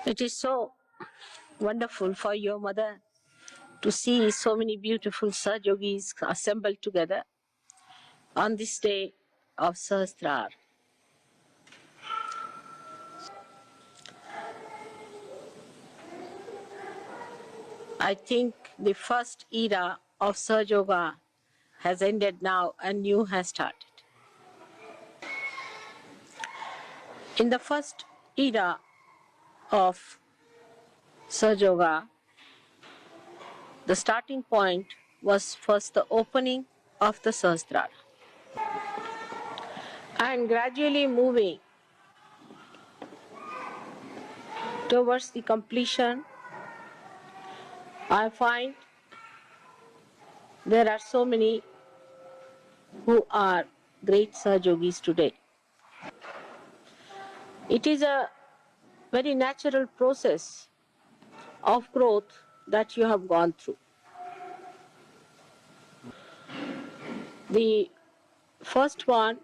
It is so wonderful for your mother to see so many beautiful Sahajogis assembled together on this day of Sahasrar. I think the first era of Sahajoga has ended now and new has started. In the first era of Sahajoga, the starting point was first the opening of the Sahasrara. And gradually moving towards the completion, I find there are so many who are great Sahajogis today. It is a very natural process of growth that you have gone through. The first one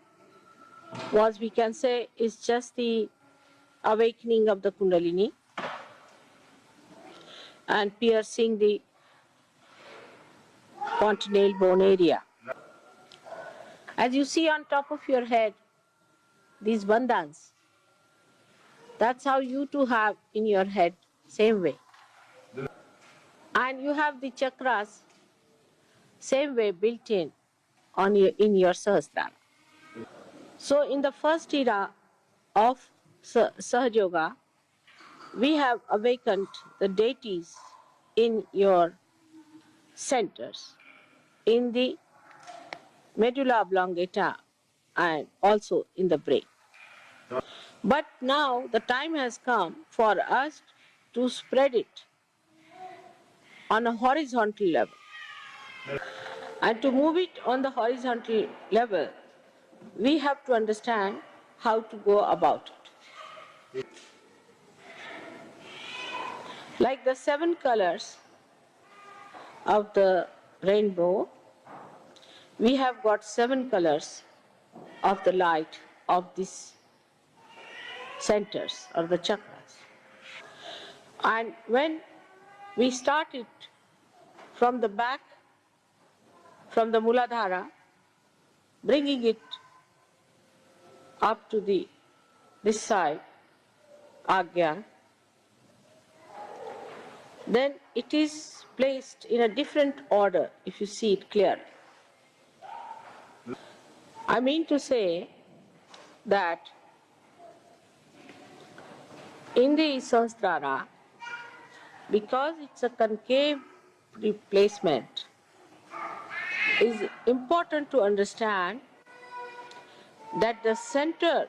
was, we can say, is just the awakening of the Kundalini and piercing the fontanelle bone area. As you see on top of your head, these bandhans, that's how you too have in your head, same way. And you have the chakras, same way built in your Sahasrara. So in the first era of Sahajoga, we have awakened the deities in your centers, in the medulla oblongata and also in the brain. But now the time has come for us to spread it on a horizontal level. And to move it on the horizontal level, we have to understand how to go about it. Like the 7 colors of the rainbow, we have got 7 colors of the light of these centers or the chakras. And when we start it from the back, from the Muladhara, bringing it up to this side, Agya, then it is placed in a different order if you see it clearly. I mean to say that in the Sahasrara, because it's a concave replacement, it is important to understand that the center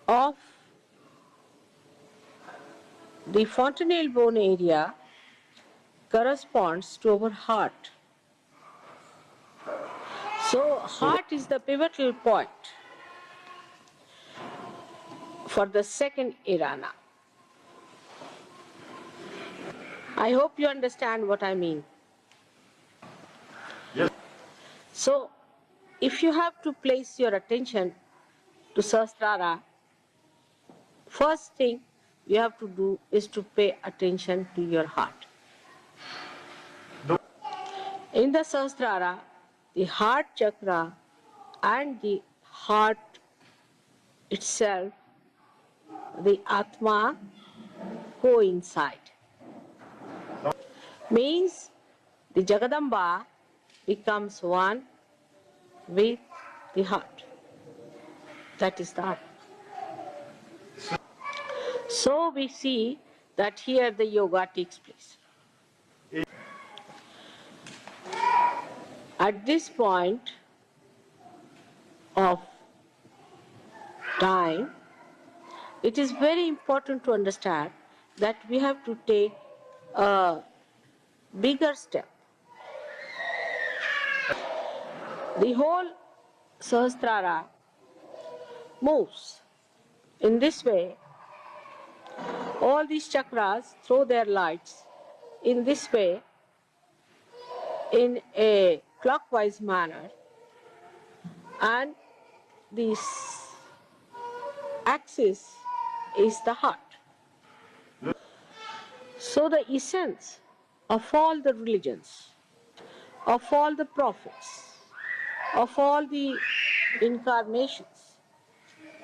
of the fontanelle bone area corresponds to our heart. So heart is the pivotal point for the second era now. I hope you understand what I mean. Yes. So if you have to place your attention to Sahasrara, first thing you have to do is to pay attention to your heart. No. In the Sahasrara, the heart chakra and the heart itself, the Atma, coincide. No. Means the Jagadamba becomes one with the heart. That is the heart. So we see that here the yoga takes place. At this point of time, it is very important to understand that we have to take a bigger step. The whole Sahasrara moves in this way. All these chakras throw their lights in this way, in a clockwise manner, and these axis is the heart. So the essence of all the religions, of all the prophets, of all the incarnations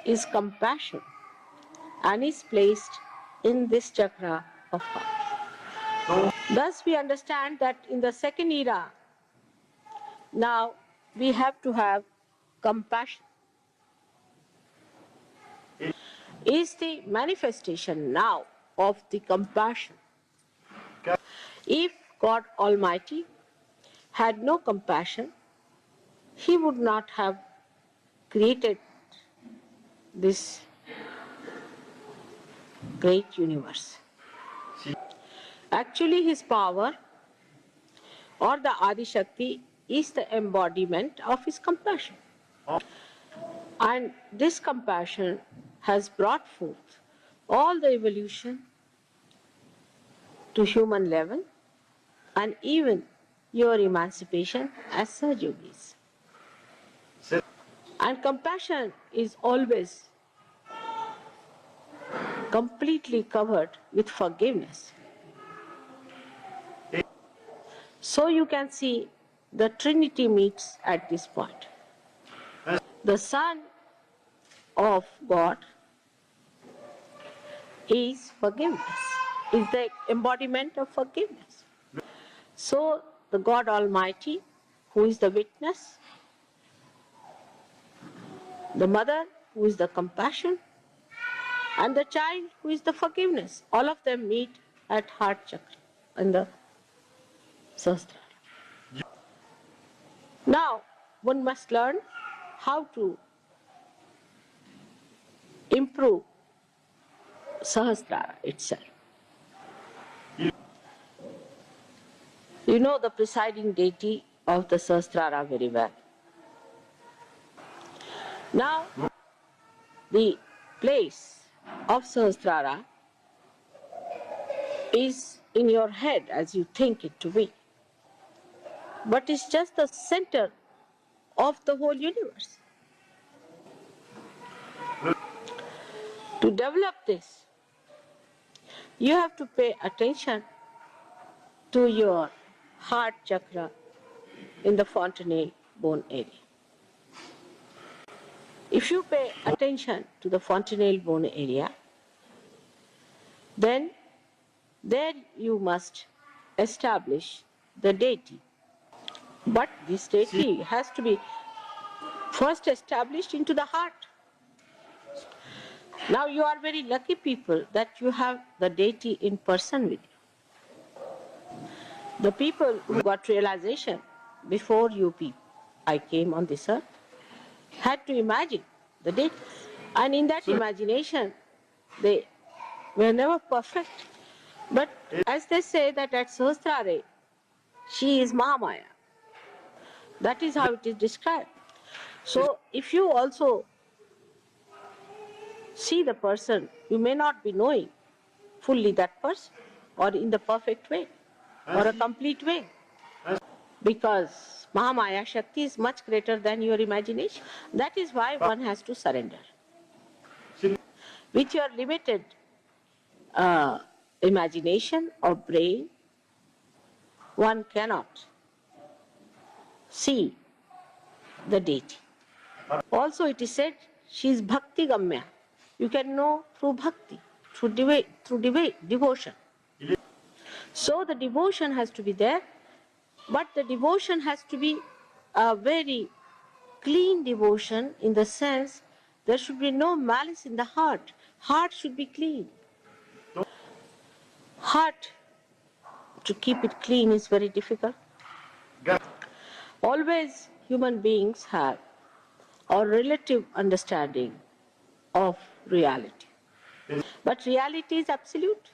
is compassion and is placed in this chakra of heart. Thus we understand that in the second era, now we have to have compassion. Is the manifestation now of the compassion. If God Almighty had no compassion, He would not have created this great universe. Actually, His power or the Adi Shakti is the embodiment of His compassion. And this compassion has brought forth all the evolution to human level and even your emancipation as Sir Yogis. And compassion is always completely covered with forgiveness. So you can see the Trinity meets at this point. The Son of God is forgiveness, is the embodiment of forgiveness. So the God Almighty, who is the witness, the mother, who is the compassion, and the child, who is the forgiveness, all of them meet at heart chakra in the Sahasrara. Now, one must learn how to improve Sahasrara itself. You know the presiding deity of the Sahasrara very well. Now, the place of Sahasrara is in your head as you think it to be. But it's just the center of the whole universe. To develop this, you have to pay attention to your heart chakra in the fontanelle bone area. If you pay attention to the fontanelle bone area, then there you must establish the deity. But this deity has to be first established into the heart. Now you are very lucky people that you have the deity in person with you. The people who got realization before I came on this earth, had to imagine the deity. And in that imagination, they were never perfect. But as they say that at Sahasrara, she is Mahamaya. That is how it is described. So if you also see the person, you may not be knowing fully that person or in the perfect way or a complete way. Because Mahamaya Shakti is much greater than your imagination. That is why one has to surrender. With your limited imagination or brain, one cannot see the deity. Also it is said she is Bhakti Gamya. You can know through bhakti, through devotion. So the devotion has to be there, but the devotion has to be a very clean devotion in the sense there should be no malice in the heart. Heart should be clean. Heart, to keep it clean is very difficult. Always human beings have a relative understanding of reality. But reality is absolute.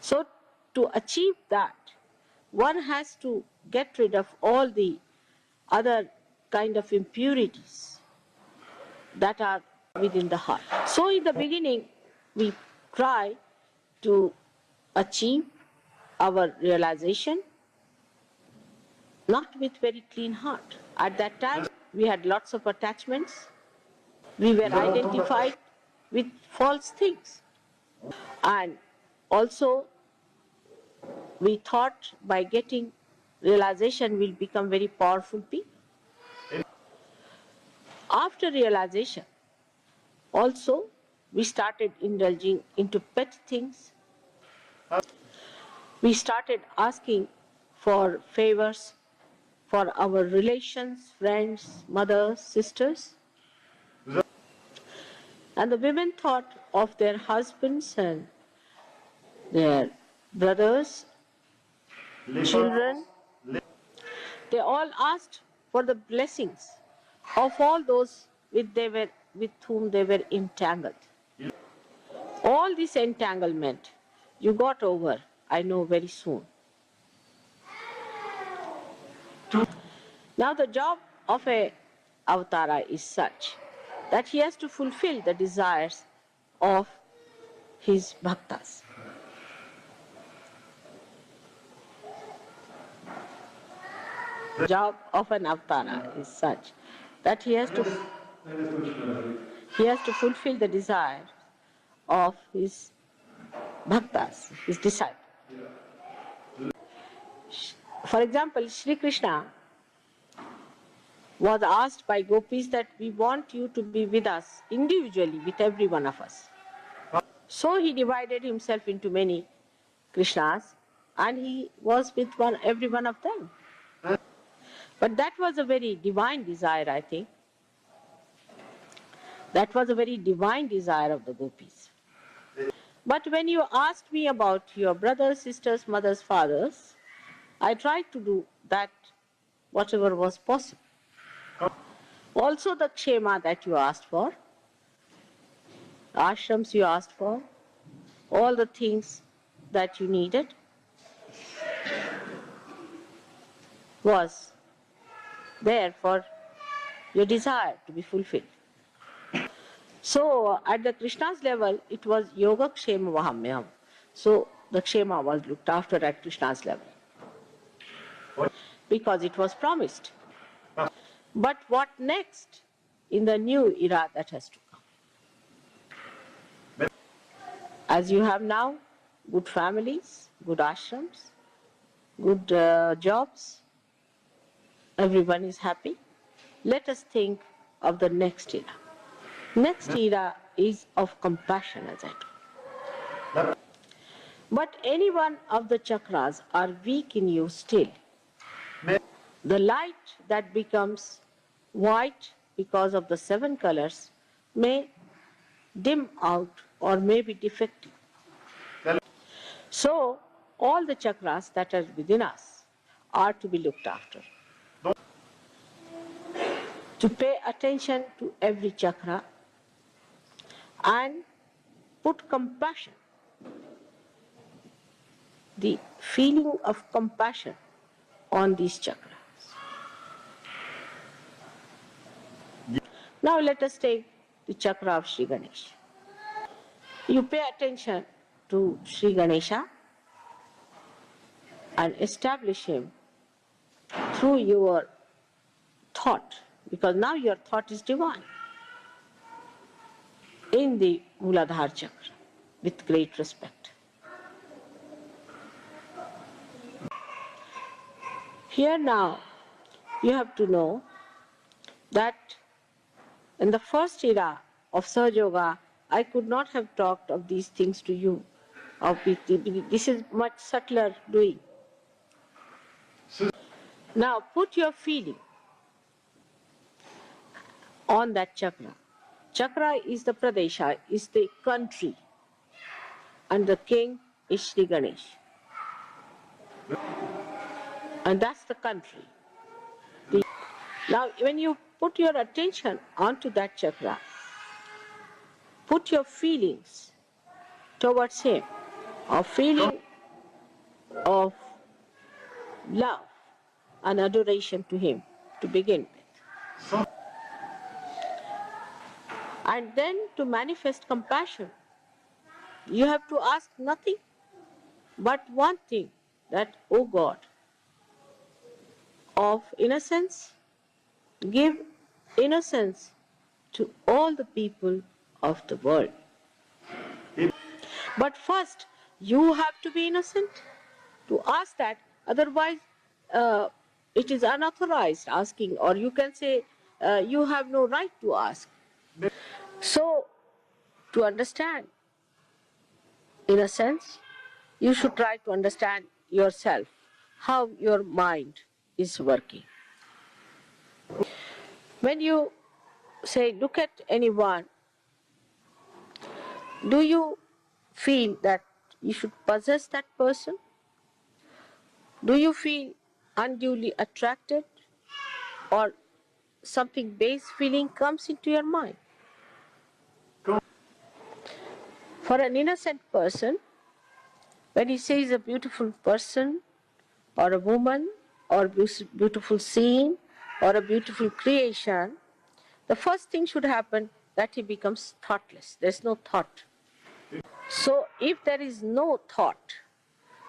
So to achieve that, one has to get rid of all the other kind of impurities that are within the heart. So in the beginning, we try to achieve our realization not with very clean heart. At that time, we had lots of attachments. We were identified with false things. And also, we thought by getting realization we'll become very powerful people. After realization, also, we started indulging into pet things. We started asking for favors for our relations, friends, mothers, sisters. And the women thought of their husbands and their brothers, children. They all asked for the blessings of all those with whom they were entangled. All this entanglement you got over, I know, very soon. Now the job of a avatara is such that he has to fulfill the desires of his bhaktas. The job of an avatara is such that he has to fulfill the desires of his bhaktas, his disciples. For example, Sri Krishna was asked by gopis that we want you to be with us individually, with every one of us. So he divided himself into many Krishnas and he was with every one of them. But that was a very divine desire, I think. That was a very divine desire of the gopis. But when you asked me about your brothers, sisters, mothers, fathers, I tried to do that whatever was possible. Also the kshema that you asked for, ashrams you asked for, all the things that you needed was there for your desire to be fulfilled. So at the Krishna's level, it was yoga kshema vahamyam. So the kshema was looked after at Krishna's level because it was promised. But what next in the new era that has to come? As you have now good families, good ashrams, good jobs, everyone is happy. Let us think of the next era. Next era is of compassion, as I told. But any one of the chakras are weak in you still. The light that becomes white because of the 7 colors may dim out or may be defective. So, all the chakras that are within us are to be looked after. To pay attention to every chakra and put compassion, the feeling of compassion on these chakras. Now let us take the chakra of Sri Ganesha. You pay attention to Sri Ganesha and establish him through your thought, because now your thought is divine, in the Muladhara chakra with great respect. Here now you have to know that in the first era of Sahaja Yoga, I could not have talked of these things to you. This is much subtler doing. Now put your feeling on that chakra. Chakra is the Pradesha, is the country, and the king is Sri Ganesh. And that's the country. Now when you put your attention onto that chakra, put your feelings towards him, a feeling of love and adoration to him to begin with. And then to manifest compassion, you have to ask nothing but one thing, that, O God of innocence, give innocence to all the people of the world. But first, you have to be innocent to ask that. Otherwise, it is unauthorized asking, or you can say you have no right to ask. So, to understand, in a sense, you should try to understand yourself, how your mind is working. When you say, look at anyone, do you feel that you should possess that person? Do you feel unduly attracted, or something base feeling comes into your mind? For an innocent person, when he sees a beautiful person or a woman or beautiful scene or a beautiful creation, the first thing should happen that he becomes thoughtless. There's no thought. So if there is no thought,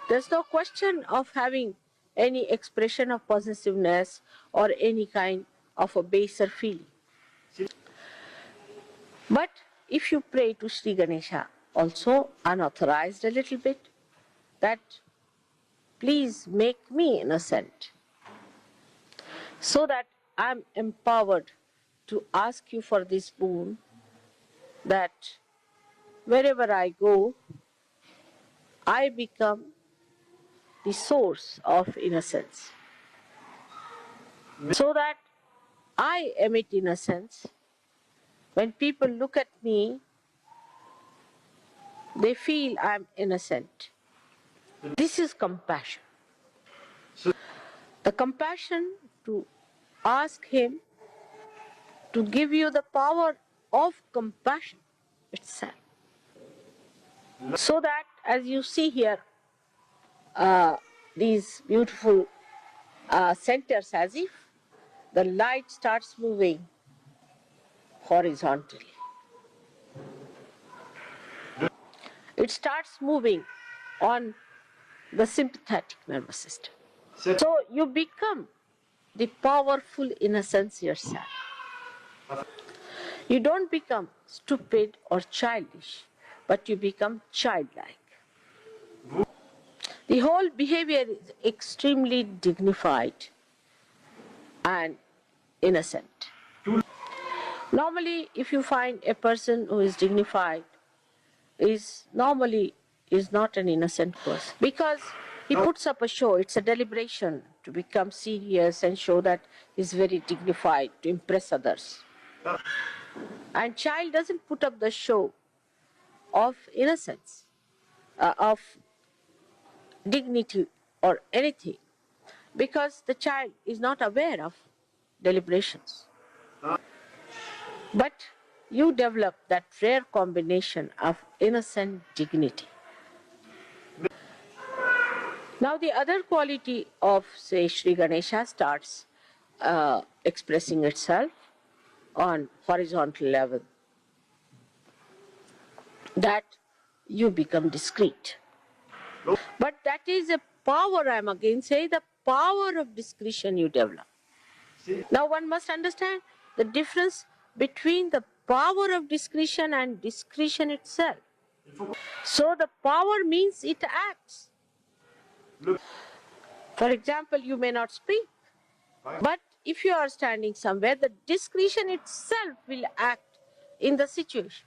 there's no question of having any expression of possessiveness or any kind of a baser feeling. But if you pray to Sri Ganesha, also unauthorized a little bit, that please make me innocent, so that I'm empowered to ask you for this boon, that wherever I go, I become the source of innocence, so that I emit innocence. When people look at me, they feel I'm innocent. This is compassion. The compassion to ask him to give you the power of compassion itself. So that, as you see here, these beautiful centers, as if the light starts moving horizontally. It starts moving on the sympathetic nervous system. So you become the powerful innocence yourself. You don't become stupid or childish, but you become childlike. The whole behavior is extremely dignified and innocent. Normally, if you find a person who is dignified, is not an innocent person, because he puts up a show. It's a deliberation to become serious and show that he's very dignified to impress others. And child doesn't put up the show of innocence, of dignity or anything, because the child is not aware of deliberations. But you develop that rare combination of innocent dignity. Now the other quality of, say, Sri Ganesha starts expressing itself on horizontal level, that you become discreet. But that is a power, I am again saying, the power of discretion you develop. Now one must understand the difference between the power of discretion and discretion itself. So the power means it acts. For example, you may not speak, but if you are standing somewhere, the discretion itself will act in the situation.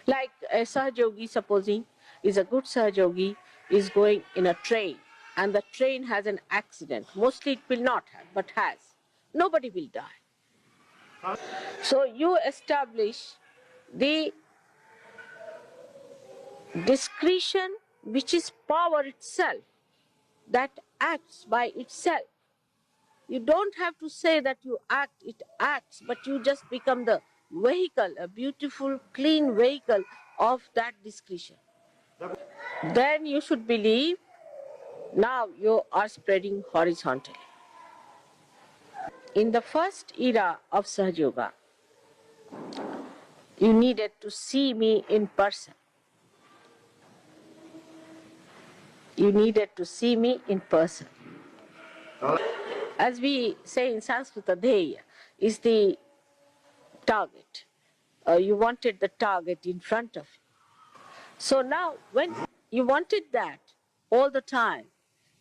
Like a Sahajogi, supposing, is a good Sahajogi, is going in a train, and the train has an accident. Mostly it will not have, but has. Nobody will die. So you establish the discretion, which is power itself, that acts by itself. You don't have to say that you act, it acts, but you just become the vehicle, a beautiful, clean vehicle of that discretion. Then you should believe now you are spreading horizontally. In the first era of Sahaja Yoga, you needed to see me in person. You needed to see me in person. As we say in Sanskrit, Adheya is the target. You wanted the target in front of you. So now, when you wanted that all the time,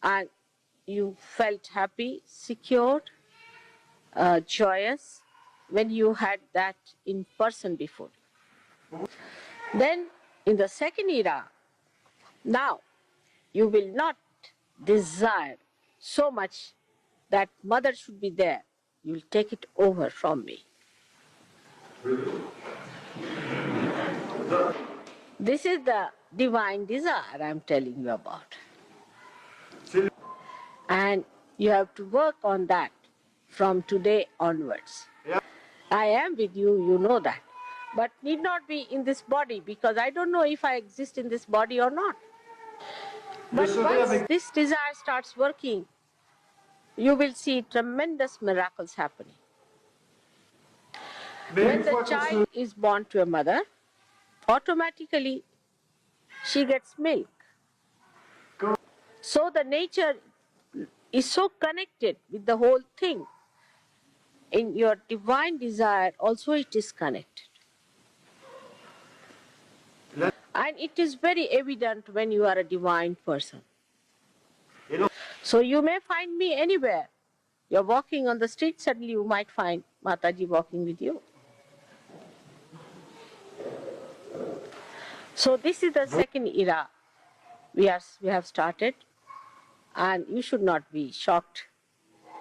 and you felt happy, secured, joyous, when you had that in person before. Then, in the second era, now you will not desire so much that mother should be there. You will take it over from me. This is the divine desire I'm telling you about. And you have to work on that from today onwards. I am with you, you know that. But need not be in this body, because I don't know if I exist in this body or not. But once this desire starts working, you will see tremendous miracles happening. When the child is born to a mother, automatically she gets milk. So the nature is so connected with the whole thing. In your divine desire also it is connected. And it is very evident when you are a divine person. So you may find me anywhere. You're walking on the street, suddenly you might find Mataji walking with you. So this is the second era we have started, and you should not be shocked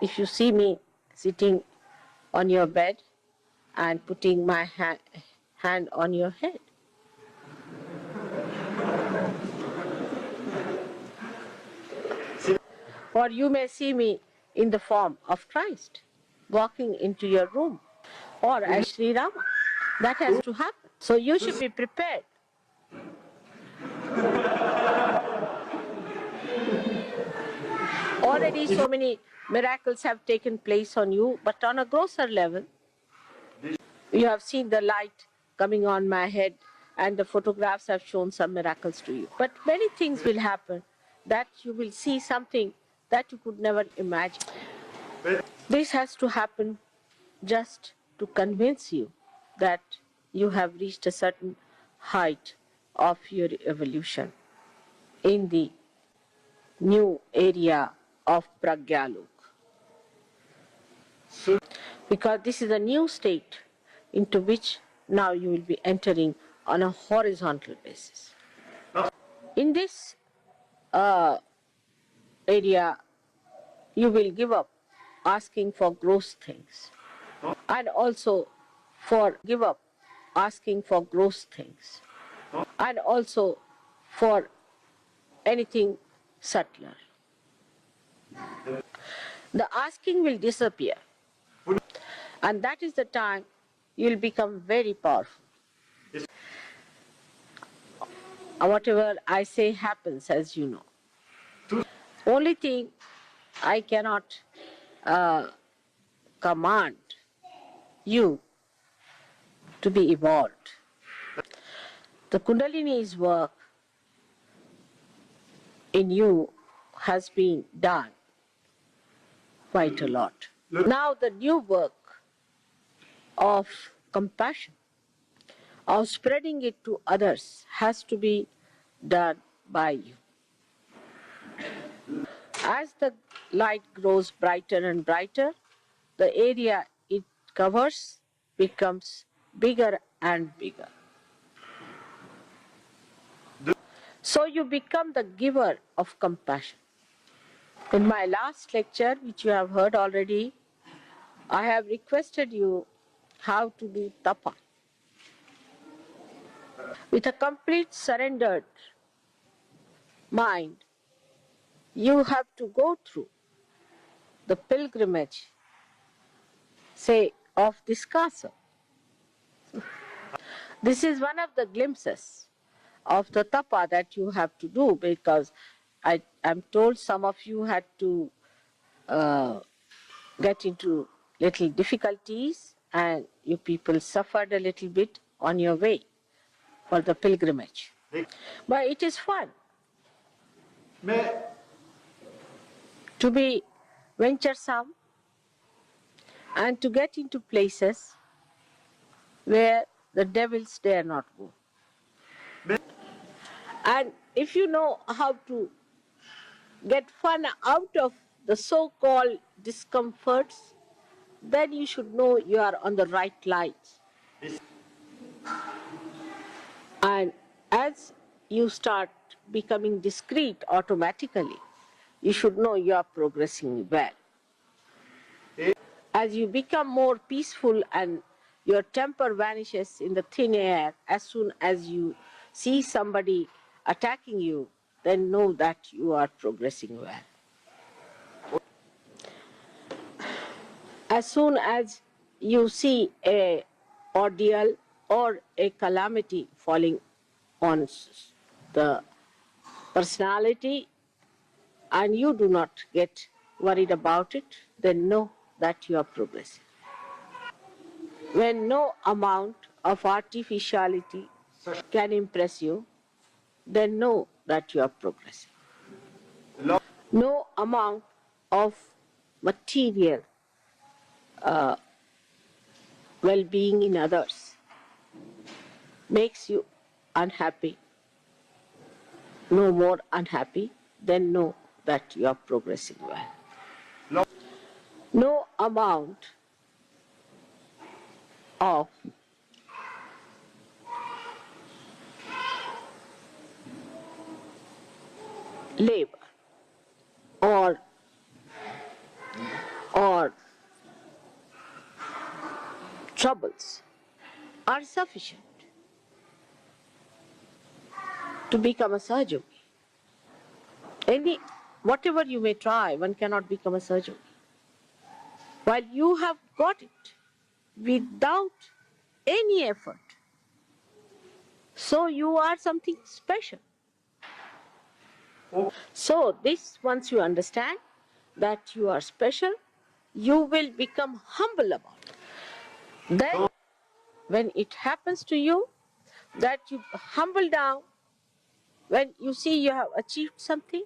if you see me sitting on your bed and putting my hand on your head. Or you may see me in the form of Christ, walking into your room, or as Sri Rama. That has to happen. So you should be prepared. Already so many miracles have taken place on you, but on a grosser level, you have seen the light coming on my head, and the photographs have shown some miracles to you. But many things will happen that you will see something that you could never imagine. This has to happen just to convince you that you have reached a certain height of your evolution in the new area of Pragyalok. Because this is a new state into which now you will be entering on a horizontal basis. In this area, you will give up asking for gross things, and also give up asking for gross things, and also for anything subtler. The asking will disappear, and that is the time you will become very powerful. Whatever I say happens, as you know. Only thing I cannot command you to be evolved. The Kundalini's work in you has been done quite a lot. Now the new work of compassion, of spreading it to others, has to be done by you. As the light grows brighter and brighter, the area it covers becomes bigger and bigger. So you become the giver of compassion. In my last lecture, which you have heard already, I have requested you how to do tapa. With a complete surrendered mind, you have to go through the pilgrimage, say, of this castle. This is one of the glimpses of the tapa that you have to do, because I'm told some of you had to get into little difficulties, and you people suffered a little bit on your way for the pilgrimage. But it is fun to be venturesome and to get into places where the devils dare not go. And if you know how to get fun out of the so-called discomforts, then you should know you are on the right lines. And as you start becoming discreet automatically, you should know you are progressing well. As you become more peaceful and your temper vanishes in the thin air, as soon as you see somebody attacking you, then know that you are progressing well. As soon as you see a ordeal or a calamity falling on the personality and you do not get worried about it, then know that you are progressing. When no amount of artificiality can impress you, then know that you are progressing. No amount of material well-being in others makes you unhappy, no more unhappy, then know that you are progressing well. No amount of labor or troubles are sufficient to become a surgeon. Whatever you may try, one cannot become a surgeon. While you have got it without any effort, so you are something special. So this, once you understand that you are special, you will become humble about it. Then, when it happens to you that you humble down, when you see you have achieved something,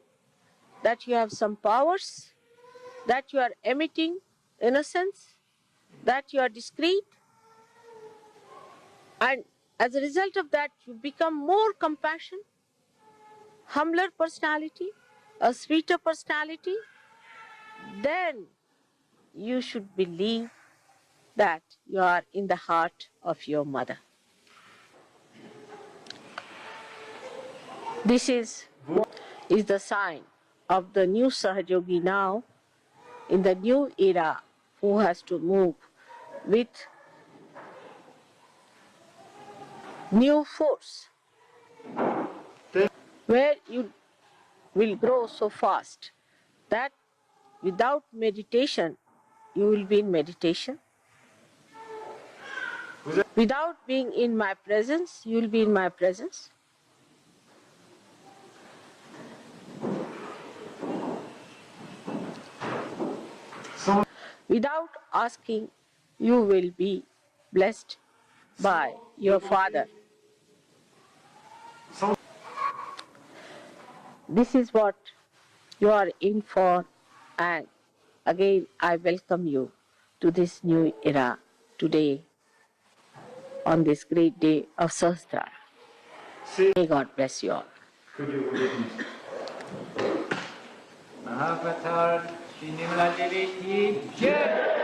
that you have some powers, that you are emitting innocence, that you are discreet, and as a result of that, you become more compassionate, humbler personality, a sweeter personality, then you should believe that you are in the heart of your mother. This is the sign of the new Sahajogi now, in the new era, who has to move with new force, where you will grow so fast that without meditation, you will be in meditation. Without being in my presence, you will be in my presence. Without asking, you will be blessed by your Father. This is what you are in for, and again I welcome you to this new era today on this great day of Sahasrara. May God bless you all. Could you read me? Mahapatar Shinimaladevi Jai.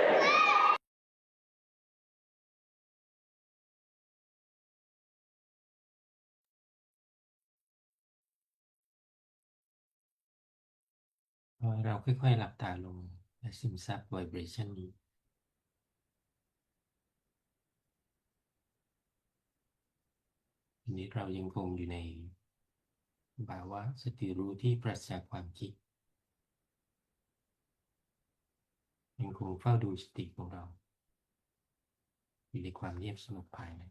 เราค่อยๆหลับตาลงและซึมซับไวเบรชั่นนี้ทีนี้เรายังคงอยู่ในภาวะสติรู้ที่ปราศจากความคิดยังคงเฝ้าดูสติของเราอยู่ในความเงียบสงบภายใน